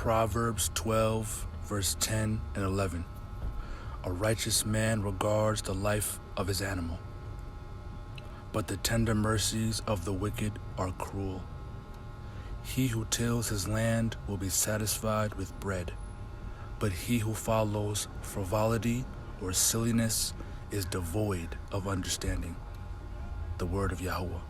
Proverbs 12, verse 10 and 11. A righteous man regards the life of his animal, but the tender mercies of the wicked are cruel. He who tills his land will be satisfied with bread, but he who follows frivolity or silliness is devoid of understanding. The word of Yahuwah.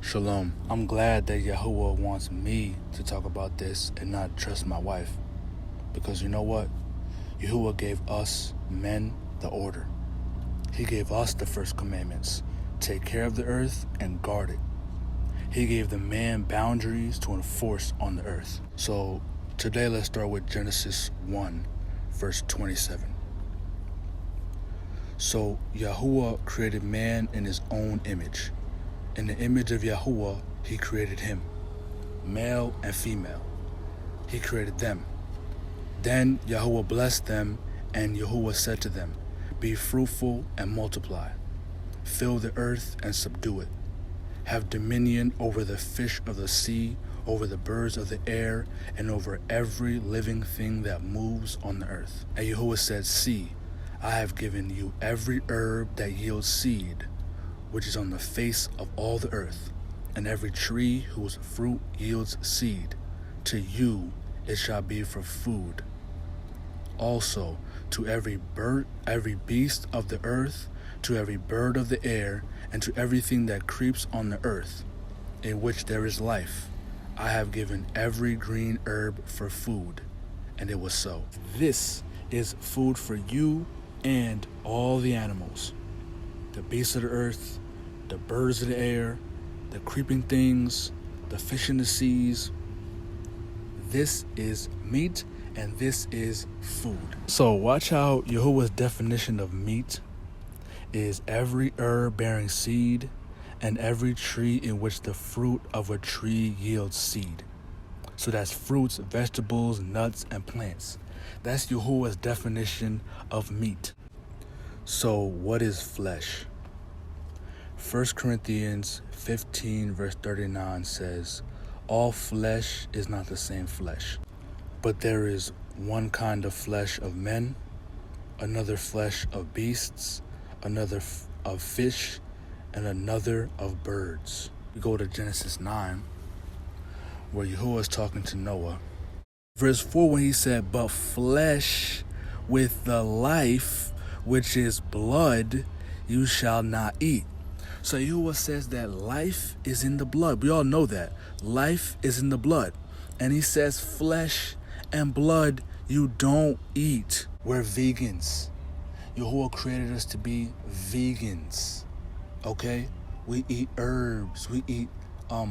Shalom. I'm glad that Yahuwah wants me to talk about this and not just my wife. Because you know what? Yahuwah gave us men the order. He gave us the first commandments. Take care of the earth and guard it. He gave the man boundaries to enforce on the earth. So today let's start with Genesis 1, verse 27. So Yahuwah created man in his own image. In the image of Yahuwah, he created him, male and female. He created them. Then Yahuwah blessed them, and Yahuwah said to them, be fruitful and multiply. Fill the earth and subdue it. Have dominion over the fish of the sea, over the birds of the air, and over every living thing that moves on the earth. And Yahuwah said, see, I have given you every herb that yields seed, which is on the face of all the earth, and every tree whose fruit yields seed. To you it shall be for food. Also to every bird, every beast of the earth, to every bird of the air, and to everything that creeps on the earth, in which there is life, I have given every green herb for food. And it was so. This is food for you and all the animals, the beasts of the earth, the birds of the air, the creeping things, the fish in the seas. This is meat and this is food. So watch how Yahuwah's definition of meat is every herb bearing seed and every tree in which the fruit of a tree yields seed. So that's fruits, vegetables, nuts, and plants. That's Yahuwah's definition of meat. So what is flesh? 1 Corinthians 15 verse 39 says, all flesh is not the same flesh, but there is one kind of flesh of men, another flesh of beasts, another of fish, and another of birds. We go to Genesis 9, where Yahuwah is talking to Noah. Verse 4, when he said, but flesh with the life, which is blood, you shall not eat. So Yahuwah says that life is in the blood. We all know that. Life is in the blood. And he says flesh and blood you don't eat. We're vegans. Yahuwah created us to be vegans. Okay? We eat herbs. We eat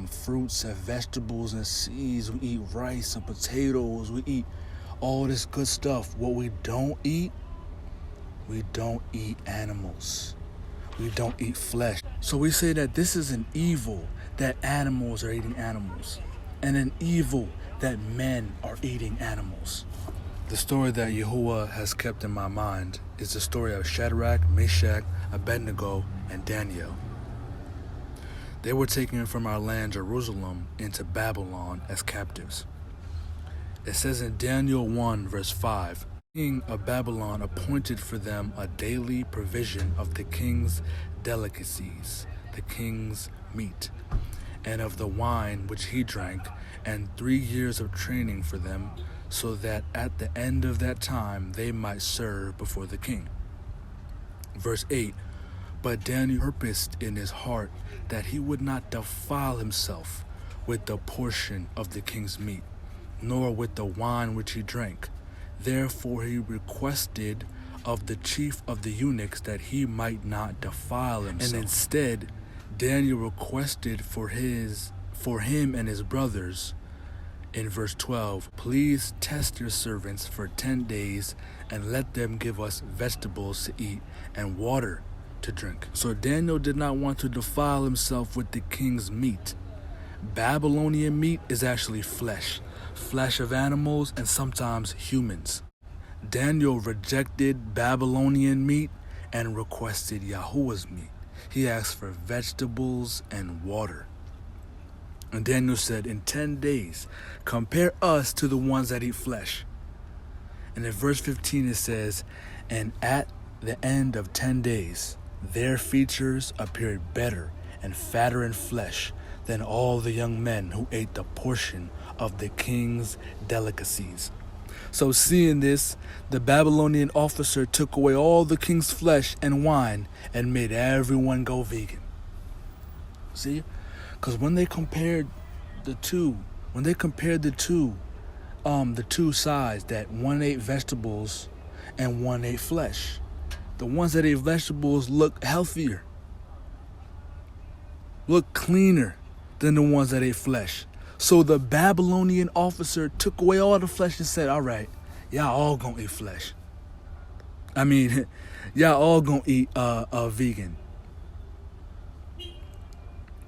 fruits and vegetables and seeds. We eat rice and potatoes. We eat all this good stuff. What we don't eat animals. We don't eat flesh. So we say that this is an evil that animals are eating animals, and an evil that men are eating animals. The story that Yahuwah has kept in my mind is the story of Shadrach, Meshach, Abednego, and Daniel. They were taken from our land Jerusalem into Babylon as captives. It says in Daniel 1 verse 5, the king of Babylon appointed for them a daily provision of the king's delicacies, the king's meat, and of the wine which he drank, and 3 years of training for them, so that at the end of that time they might serve before the king. Verse 8, but Daniel purposed in his heart that he would not defile himself with the portion of the king's meat, nor with the wine which he drank. Therefore he requested of the chief of the eunuchs that he might not defile himself. And instead, Daniel requested for him and his brothers, in verse 12, please test your servants for 10 days and let them give us vegetables to eat and water to drink. So Daniel did not want to defile himself with the king's meat. Babylonian meat is actually flesh of animals and sometimes humans. Daniel rejected Babylonian meat and requested Yahuwah's meat. He asked for vegetables and water. And Daniel said, in 10 days, compare us to the ones that eat flesh. And in verse 15 it says, and at the end of 10 days, their features appeared better and fatter in flesh than all the young men who ate the portion of the king's delicacies. So seeing this, the Babylonian officer took away all the king's flesh and wine and made everyone go vegan. See? Because when they compared the two sides, that one ate vegetables and one ate flesh, the ones that ate vegetables look healthier, look cleaner than the ones that ate flesh. So the Babylonian officer took away all the flesh and said, all right, y'all all gonna eat flesh. Y'all all gonna eat vegan.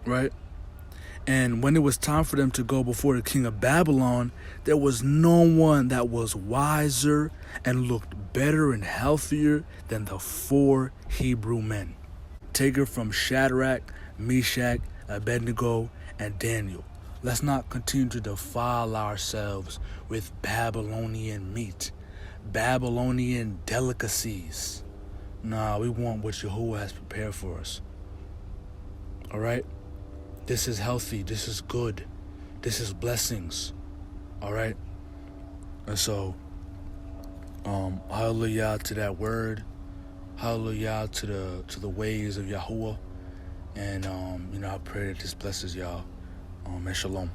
Right? And when it was time for them to go before the king of Babylon, there was no one that was wiser and looked better and healthier than the 4 Hebrew men. Taken from Shadrach, Meshach, Abednego, and Daniel. Let's not continue to defile ourselves with Babylonian meat, Babylonian delicacies. Nah, we want what Yahuwah has prepared for us. All right? This is healthy. This is good. This is blessings. All right? And so, hallelujah to that word. Hallelujah to the ways of Yahuwah. And, I pray that this blesses y'all. And shalom.